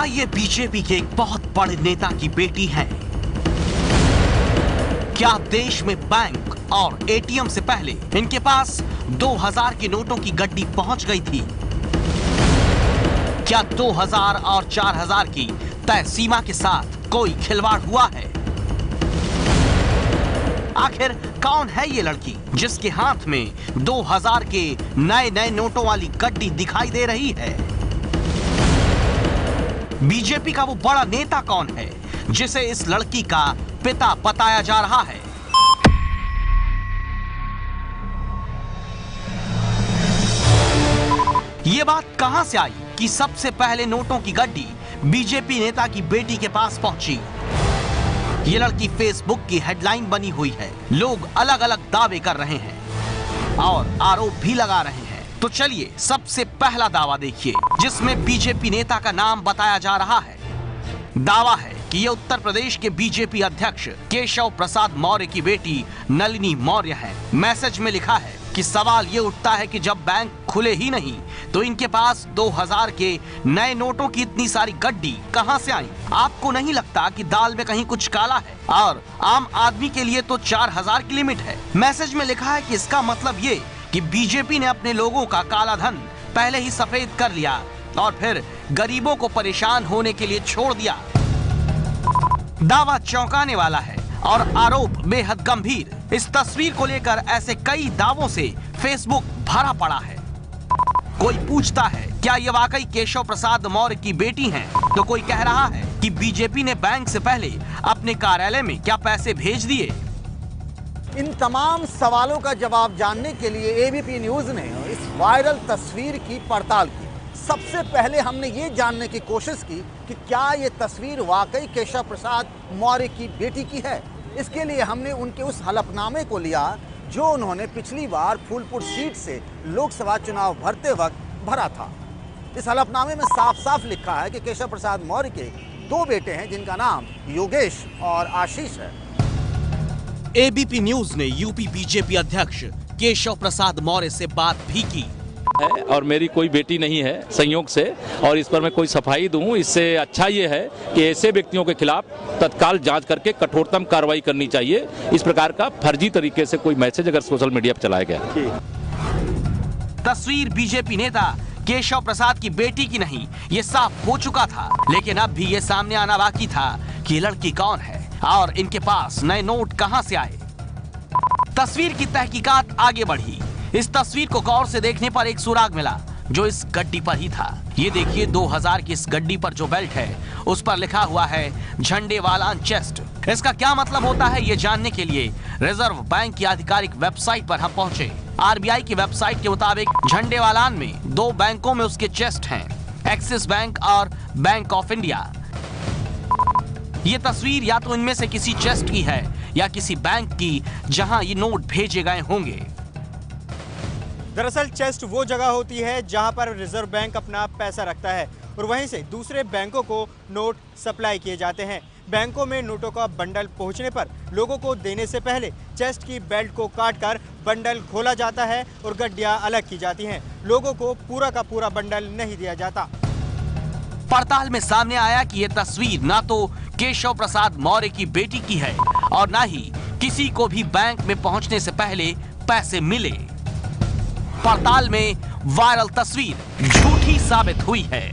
क्या ये बीजेपी के एक बहुत बड़े नेता की बेटी है? क्या देश में बैंक और एटीएम से पहले इनके पास 2000 के नोटों की गड्डी पहुंच गई थी? क्या 2000 और 4000 की तय सीमा के साथ कोई खिलवाड़ हुआ है? आखिर कौन है ये लड़की जिसके हाथ में 2000 के नए नोटों वाली गड्डी दिखाई दे रही है? बीजेपी का वो बड़ा नेता कौन है जिसे इस लड़की का पिता बताया जा रहा है? ये बात कहां से आई कि सबसे पहले नोटों की गड्डी बीजेपी नेता की बेटी के पास पहुंची? ये लड़की फेसबुक की हेडलाइन बनी हुई है। लोग अलग अलग दावे कर रहे हैं और आरोप भी लगा रहे हैं। तो चलिए सबसे पहला दावा देखिए जिसमें बीजेपी नेता का नाम बताया जा रहा है। दावा है कि ये उत्तर प्रदेश के बीजेपी अध्यक्ष केशव प्रसाद मौर्य की बेटी नलिनी मौर्य है। मैसेज में लिखा है कि सवाल ये उठता है कि जब बैंक खुले ही नहीं तो इनके पास 2000 के नए नोटों की इतनी सारी गड्डी कहां से आई? आपको नहीं लगता कि दाल में कहीं कुछ काला है? और आम आदमी के लिए तो 4000 की लिमिट है। मैसेज में लिखा है कि इसका मतलब ये कि बीजेपी ने अपने लोगों का काला धन पहले ही सफेद कर लिया और फिर गरीबों को परेशान होने के लिए छोड़ दिया। दावा चौंकाने वाला है और आरोप बेहद गंभीर। इस तस्वीर को लेकर ऐसे कई दावों से फेसबुक भरा पड़ा है। कोई पूछता है क्या ये वाकई केशव प्रसाद मौर्य की बेटी हैं? तो कोई कह रहा है कि बीजेपी ने बैंक से पहले अपने कार्यालय में क्या पैसे भेज दिए? इन तमाम सवालों का जवाब जानने के लिए एबीपी न्यूज ने इस वायरल तस्वीर की पड़ताल की। सबसे पहले हमने ये जानने की कोशिश की कि क्या ये तस्वीर वाकई केशव प्रसाद मौर्य की बेटी की है। इसके लिए हमने उनके उस हलफनामे को लिया जो उन्होंने पिछली बार फूलपुर सीट से लोकसभा चुनाव भरते वक्त भरा था। इस हलफनामे में साफ साफ लिखा है कि केशव प्रसाद मौर्य के 2 बेटे हैं जिनका नाम योगेश और आशीष है। एबीपी न्यूज ने यूपी बीजेपी अध्यक्ष केशव प्रसाद मौर्य से बात भी की है और मेरी कोई बेटी नहीं है संयोग से, और इस पर मैं कोई सफाई दूं। इससे अच्छा ये है कि ऐसे व्यक्तियों के खिलाफ तत्काल जांच करके कठोरतम कार्रवाई करनी चाहिए। इस प्रकार का फर्जी तरीके से कोई मैसेज अगर सोशल मीडिया पर चलाया गया। तस्वीर बीजेपी नेता केशव प्रसाद की बेटी की नहीं, ये साफ हो चुका था। लेकिन अब भी ये सामने आना बाकी था कि ये लड़की कौन है और इनके पास नए नोट कहां से आए। तस्वीर की तहकीकात आगे बढ़ी। इस तस्वीर को गौर से देखने पर एक सुराग मिला जो इस गड्डी पर ही था। ये देखिए 2000 की इस गड्डी पर जो बेल्ट है उस पर लिखा हुआ है झंडेवालान चेस्ट। इसका क्या मतलब होता है ये जानने के लिए रिजर्व बैंक की आधिकारिक वेबसाइट पर हम पहुंचे। आरबीआई की वेबसाइट के मुताबिक झंडेवालान में 2 बैंकों में उसके चेस्ट हैं, एक्सिस बैंक और बैंक ऑफ इंडिया। ये तस्वीर या तो इनमें से किसी चेस्ट की है या किसी बैंक की जहां ये नोट भेजे गए होंगे। दरअसल चेस्ट वो जगह होती है जहां पर रिजर्व बैंक अपना पैसा रखता है और वहीं से दूसरे बैंकों को नोट सप्लाई किए जाते हैं। बैंकों में नोटों का बंडल पहुंचने पर लोगों को देने से पहले चेस्ट की बेल्ट को काटकर बंडल खोला जाता है और गड्डियां अलग की जाती हैं। लोगों को पूरा का पूरा बंडल नहीं दिया जाता। पड़ताल में सामने आया कि ये तस्वीर ना तो केशव प्रसाद मौर्य की बेटी की है और ना ही किसी को भी बैंक में पहुंचने से पहले पैसे मिले। पड़ताल में वायरल तस्वीर झूठी साबित हुई है।